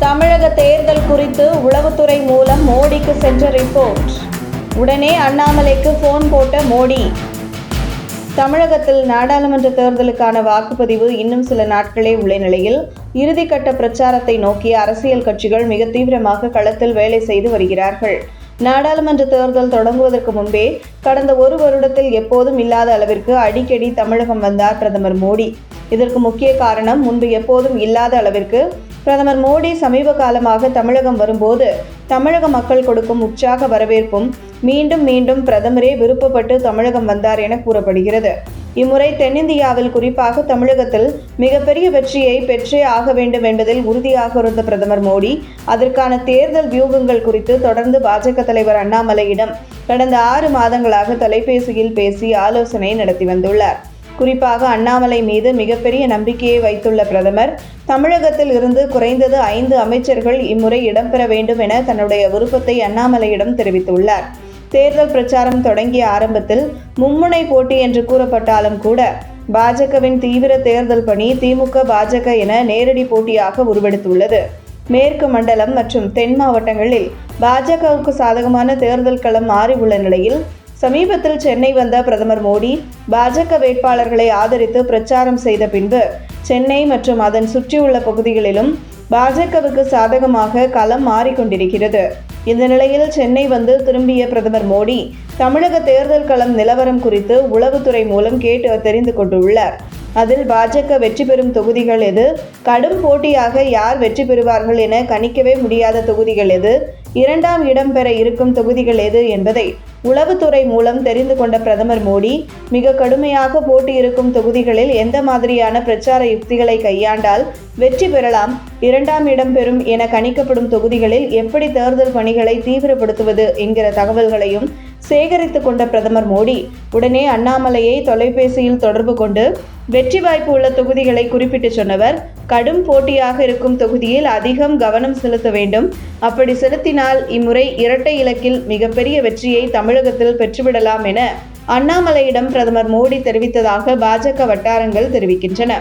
தமிழக தேர்தல் குறித்து உளவுத்துறை மூலம் மோடிக்கு சென்ற ரிப்போர்ட். உடனே அண்ணாமலைக்கு போன் போட்ட மோடி. தமிழகத்தில் நாடாளுமன்ற தேர்தலுக்கான வாக்குப்பதிவு இன்னும் சில நாட்களே உள்ள நிலையில் இறுதிக்கட்ட பிரச்சாரத்தை நோக்கி அரசியல் கட்சிகள் மிக தீவிரமாக களத்தில் வேலை செய்து வருகிறார்கள். நாடாளுமன்ற தேர்தல் தொடங்குவதற்கு முன்பே கடந்த ஒரு வருடத்தில் எப்போதும் இல்லாத அளவிற்கு அடிக்கடி தமிழகம் வந்தார் பிரதமர் மோடி. இதற்கு முக்கிய காரணம், முன்பு எப்போதும் இல்லாத அளவிற்கு பிரதமர் மோடி சமீப காலமாக தமிழகம் வரும்போது தமிழக மக்கள் கொடுக்கும் உற்சாக வரவேற்பும் மீண்டும் மீண்டும் பிரதமரே விருப்பப்பட்டு தமிழகம் வந்தார் என கூறப்படுகிறது. இம்முறை தென்னிந்தியாவில் குறிப்பாக தமிழகத்தில் மிகப்பெரிய வெற்றியை பெற்றே ஆக வேண்டும் என்பதில் உறுதியாக இருந்த பிரதமர் மோடி அதற்கான தேர்தல் வியூகங்கள் குறித்து தொடர்ந்து பாஜக தலைவர் அண்ணாமலையிடம் கடந்த 6 மாதங்களாக தொலைபேசியில் பேசி ஆலோசனை நடத்தி வந்துள்ளார். குறிப்பாக அண்ணாமலை மீது மிகப்பெரிய நம்பிக்கையை வைத்துள்ள பிரதமர் தமிழகத்தில் இருந்து குறைந்தது 5 அமைச்சர்கள் இம்முறை இடம்பெற வேண்டும் என தன்னுடைய விருப்பத்தை அண்ணாமலையிடம் தெரிவித்துள்ளார். தேர்தல் பிரச்சாரம் தொடங்கிய ஆரம்பத்தில் மும்முனை போட்டி என்று கூறப்பட்டாலும் கூட பாஜகவின் தீவிர தேர்தல் பணி திமுக பாஜக என நேரடி போட்டியாக உருவெடுத்துள்ளது. மேற்கு மண்டலம் மற்றும் தென் மாவட்டங்களில் பாஜகவுக்கு சாதகமான தேர்தல் களம் மாறி உள்ள நிலையில் சமீபத்தில் சென்னை வந்த பிரதமர் மோடி பாஜக வேட்பாளர்களை ஆதரித்து பிரச்சாரம் செய்த பின்பு சென்னை மற்றும் அதன் சுற்றியுள்ள பகுதிகளிலும் பாஜகவுக்கு சாதகமாக களம் மாறிக்கொண்டிருக்கிறது. இந்த நிலையில் சென்னை வந்து திரும்பிய பிரதமர் மோடி தமிழக தேர்தல் களம் நிலவரம் குறித்து உளவுத்துறை மூலம் கேட்டு தெரிந்து கொண்டுள்ளார். அதில் பாஜக வெற்றி பெறும் தொகுதிகள் எது, கடும் போட்டியாக யார் வெற்றி பெறுவார்கள் என கணிக்கவே முடியாத தொகுதிகள் எது, 2ஆம் இடம் பெற இருக்கும் தொகுதிகள் எது என்பதை உளவுத்துறை மூலம் தெரிந்து கொண்ட பிரதமர் மோடி மிக கடுமையாக போட்டி இருக்கும் தொகுதிகளில் எந்த மாதிரியான பிரச்சார யுக்திகளை கையாண்டால் வெற்றி பெறலாம், 2ஆம் இடம் பெறும் என கணிக்கப்படும் தொகுதிகளில் எப்படி தேர்தல் பணிகளை தீவிரப்படுத்துவது என்கிற தகவல்களையும் சேகரித்து கொண்ட பிரதமர் மோடி உடனே அண்ணாமலையை தொலைபேசியில் தொடர்பு கொண்டு வெற்றி வாய்ப்பு உள்ள தொகுதிகளை குறிப்பிட்டு சொன்னவர், கடும் போட்டியாக இருக்கும் தொகுதியில் அதிகம் கவனம் செலுத்த வேண்டும், அப்படி செலுத்தினால் இம்முறை இரட்டை இலக்கில் மிகப்பெரிய வெற்றியை தமிழகத்தில் பெற்றுவிடலாம் என அண்ணாமலையிடம் பிரதமர் மோடி தெரிவித்ததாக பாஜக வட்டாரங்கள் தெரிவிக்கின்றன.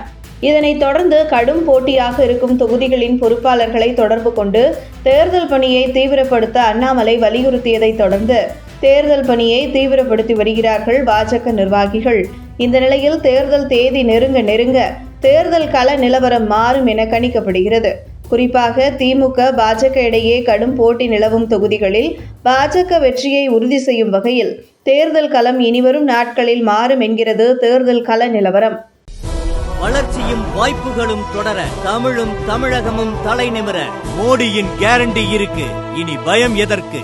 இதனைத் தொடர்ந்து கடும் போட்டியாக இருக்கும் தொகுதிகளின் பொறுப்பாளர்களை தொடர்பு கொண்டு தேர்தல் பணியை தீவிரப்படுத்த அண்ணாமலை வலியுறுத்தியதை தொடர்ந்து தேர்தல் பணியை தீவிரப்படுத்தி வருகிறார்கள் பாஜக நிர்வாகிகள். இந்த நிலையில் தேர்தல் தேதி நெருங்க தேர்தல் கள நிலவரம் மாறும் என கணிக்கப்படுகிறது. குறிப்பாக திமுக பாஜக இடையே கடும் போட்டி நிலவும் தொகுதிகளில் பாஜக வெற்றியை உறுதி செய்யும் வகையில் தேர்தல் களம் இனிவரும் நாட்களில் மாறும் என்கிறது தேர்தல் கள நிலவரம். வளர்ச்சியும் வாய்ப்புகளும் தொடர தமிழும் தமிழகமும் தலை நிமிர மோடியின் கேரண்டி இருக்கு. இனி பயம் எதற்கு?